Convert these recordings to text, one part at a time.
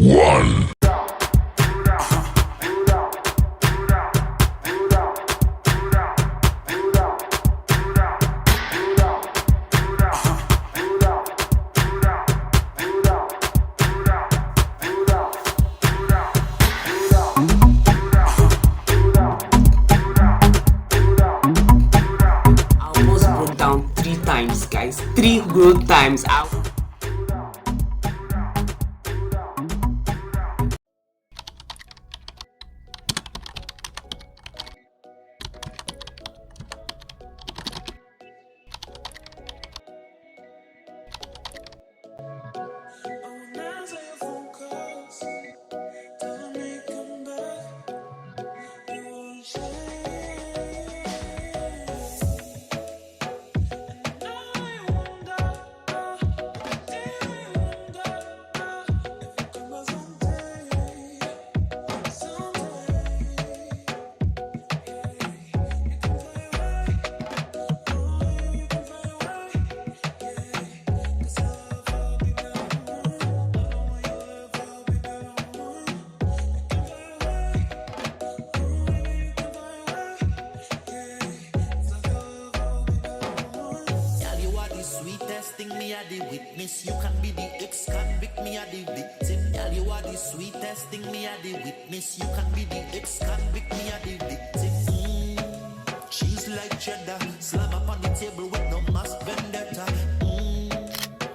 1. Down 3 times, guys. 3 good times. Me are the witness, you can be the ex-convict, me are the victim. Girl, you are the sweetest thing, me are the witness, you can be the ex-convict, me are the victim. She's like cheddar, slam up on the table with no mask vendetta.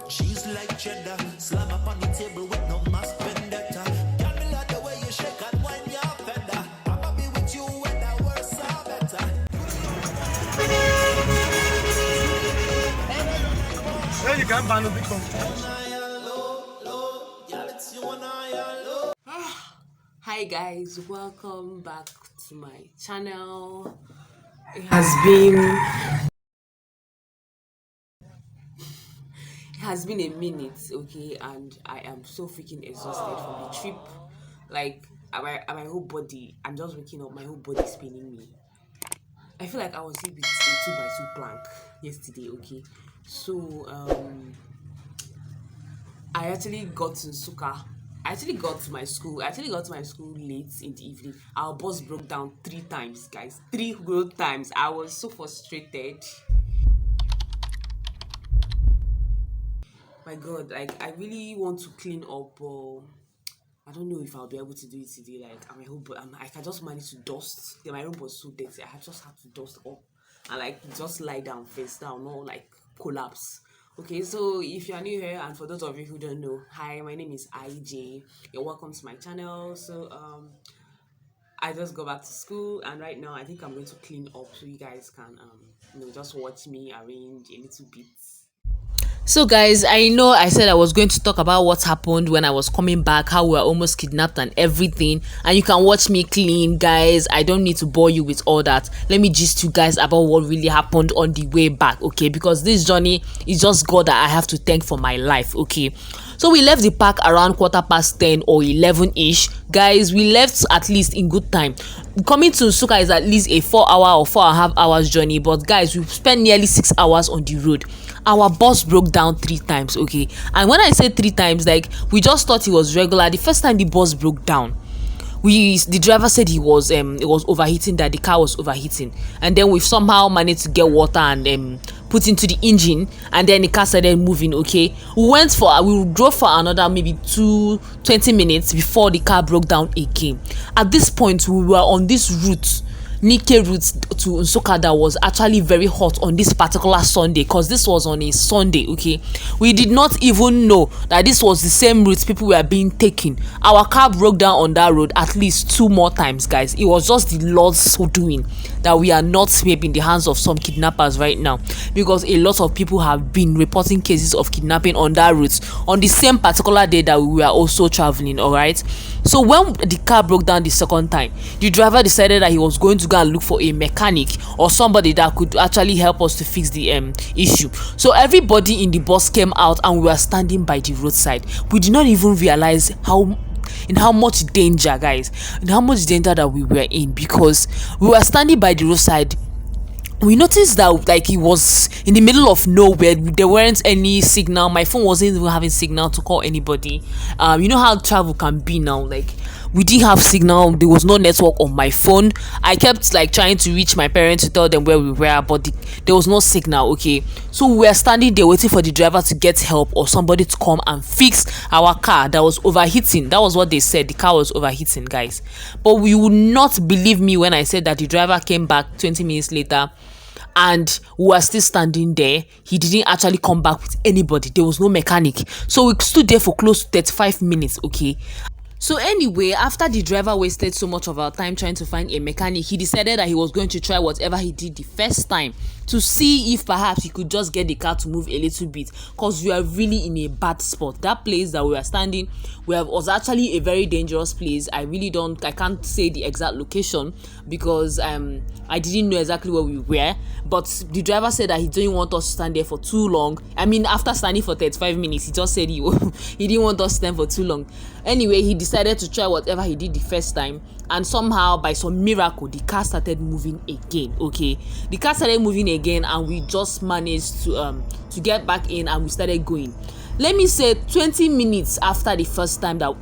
She's like cheddar, slam up on the table with no mask vendetta. Girl, me like the way you shake and wind your fender. I'ma be with you when the worse are better. You can't ban it. Hi guys, welcome back to my channel. It has been a minute, okay, and I am so freaking exhausted from the trip. Like my whole body, I'm just waking up, my whole body is paining me. I feel like I was hit with a 2x2 plank yesterday, okay. So I actually got to Nsukka. I actually got to my school late in the evening. Our bus broke down 3 times, guys. 3 good times. I was so frustrated. My God, like I really want to clean up. I don't know if I'll be able to do it today. Like I can just manage to dust. Yeah, my room was so dirty. I just had to dust up and like just lie down, face down, no like collapse. Okay, so if you are new here, and for those of you who don't know, hi, my name is IJ. You're welcome to my channel. So I just got back to school, and right now I think I'm going to clean up so you guys can just watch me arrange a little bit. So guys, I know I said I was going to talk about what happened when I was coming back, how we were almost kidnapped and everything, and you can watch me clean, guys. I don't need to bore you with all that. Let me gist you guys about what really happened on the way back, okay? Because this journey is just God that I have to thank for my life, okay? So we left the park around 10:15 or 11ish. Guys, we left at least in good time. Coming to Nsukka is at least a 4-hour or 4.5 hours journey, but guys, we spent nearly 6 hours on the road. Our bus broke down 3 times, okay? And when I say 3 times, like we just thought it was regular. The first time the bus broke down, the driver said it was overheating, that the car was overheating, and then we somehow managed to get water and put into the engine, and then the car started moving, okay? We drove for another maybe 20 minutes before the car broke down again. At this point, we were on this route, Nigeria route to Nsukka, that was actually very hot on this particular Sunday, because this was on a Sunday, okay? We did not even know that this was the same route people were being taken. Our car broke down on that road at least 2 more times, guys. It was just the Lord's doing that we are not maybe in the hands of some kidnappers right now, because a lot of people have been reporting cases of kidnapping on that route on the same particular day that we were also traveling, all right? So when the car broke down the second time, the driver decided that he was going to go and look for a mechanic or somebody that could actually help us to fix the issue. So everybody in the bus came out and we were standing by the roadside. We did not even realize in how much danger, guys, in how much danger that we were in, because we were standing by the roadside we noticed that like it was in the middle of nowhere. There weren't any signal. My phone wasn't even having signal to call anybody. You know how travel can be now. Like we didn't have signal. There was no network on my phone. I kept like trying to reach my parents to tell them where we were, but there was no signal. Okay, so we were standing there waiting for the driver to get help or somebody to come and fix our car that was overheating. That was what they said. The car was overheating, guys. But we would not believe me when I said that the driver came back 20 minutes later and we were still standing there. He didn't actually come back with anybody. There was no mechanic. So we stood there for close to 35 minutes, okay? So anyway, after the driver wasted so much of our time trying to find a mechanic, he decided that he was going to try whatever he did the first time to see if perhaps he could just get the car to move a little bit, because we are really in a bad spot. That place that we were standing was actually a very dangerous place. I can't say the exact location because I didn't know exactly where we were, but the driver said that he didn't want us to stand there for too long. I mean, after standing for 35 minutes, he just said he didn't want us to stand for too long. Anyway, he decided to try whatever he did the first time, and somehow by some miracle the car started moving again. Okay, the car started moving again and we just managed to get back in and we started going. Let me say 20 minutes after the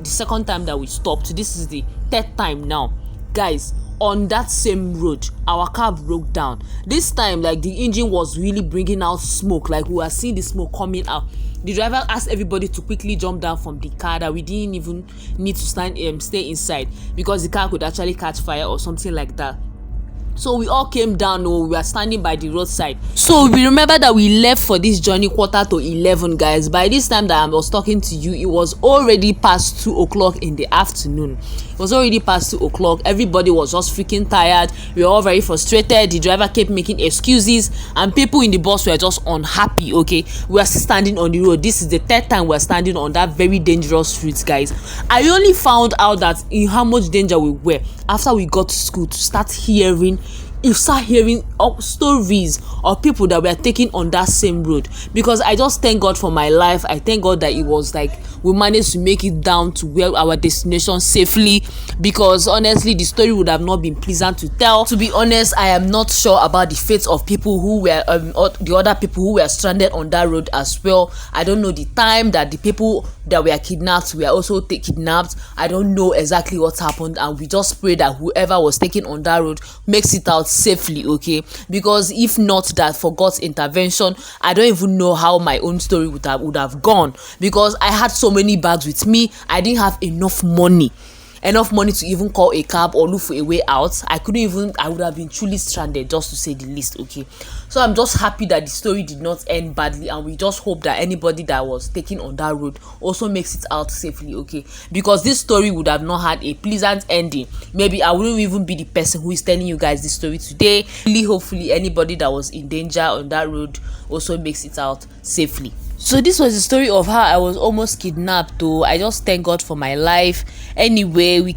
second time that we stopped, this is the third time now, guys. On that same road, our car broke down. This time, like, the engine was really bringing out smoke. Like, we were seeing the smoke coming out. The driver asked everybody to quickly jump down from the car, that we didn't even need to stay inside because the car could actually catch fire or something like that. So we all came down. We were standing by the roadside. So we remember that we left for this journey 11:15, guys. By this time that I was talking to you, it was already past 2 o'clock in the afternoon. It was already past 2 o'clock. Everybody was just freaking tired. We were all very frustrated. The driver kept making excuses and people in the bus were just unhappy. Okay, we are still standing on the road. This is the third time we are standing on that very dangerous route, guys. I only found out that in how much danger we were after we got to school to start hearing stories of people that were taken on that same road. Because I just thank God for my life. I thank God that it was like we managed to make it down to where our destination safely, because honestly the story would have not been pleasant to tell. To be honest, I am not sure about the fate of people who were the other people who were stranded on that road as well. I don't know the time that the people that were kidnapped were also kidnapped. I don't know exactly what happened, and we just pray that whoever was taken on that road makes it out safely, okay? Because if not that for God's intervention, I don't even know how my own story would have gone, because I had so many bags with me. I didn't have enough money to even call a cab or look for a way out. I would have been truly stranded, just to say the least, okay? So I'm just happy that the story did not end badly, and we just hope that anybody that was taken on that road also makes it out safely, okay? Because this story would have not had a pleasant ending. Maybe I wouldn't even be the person who is telling you guys this story today. Really, hopefully anybody that was in danger on that road also makes it out safely. So this was the story of how I was almost kidnapped, though. I just thank God for my life. Anyway, we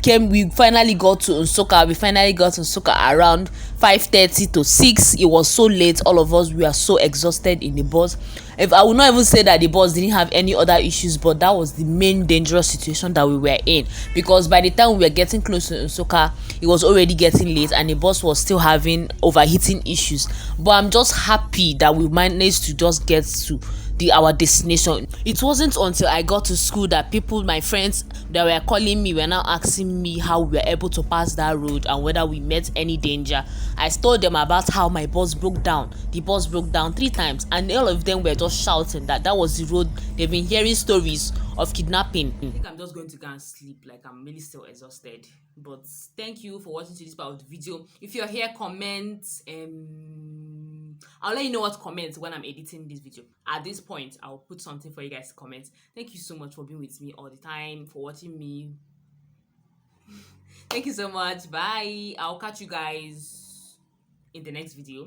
finally got to Nsukka. We finally got to Nsukka around 5:30 to 6. It was so late. All of us, we are so exhausted in the bus. If I would not even say that the bus didn't have any other issues, but that was the main dangerous situation that we were in, because by the time we were getting close to Nsukka, it was already getting late and the bus was still having overheating issues. But I'm just happy that we managed to just get to our destination. It wasn't until I got to school that my friends that were calling me were now asking me how we were able to pass that road and whether we met any danger. I told them about how my bus broke down. The bus broke down 3 times and all of them were just shouting that was the road. They've been hearing stories of kidnapping. I think I'm just going to go and sleep. Like, I'm really still exhausted. But thank you for watching to this part of the video. If you're here, comment. I'll let you know what to comment when I'm editing this video. At this point, I'll put something for you guys to comment. Thank you so much for being with me all the time, for watching me. Thank you so much. Bye. I'll catch you guys in the next video.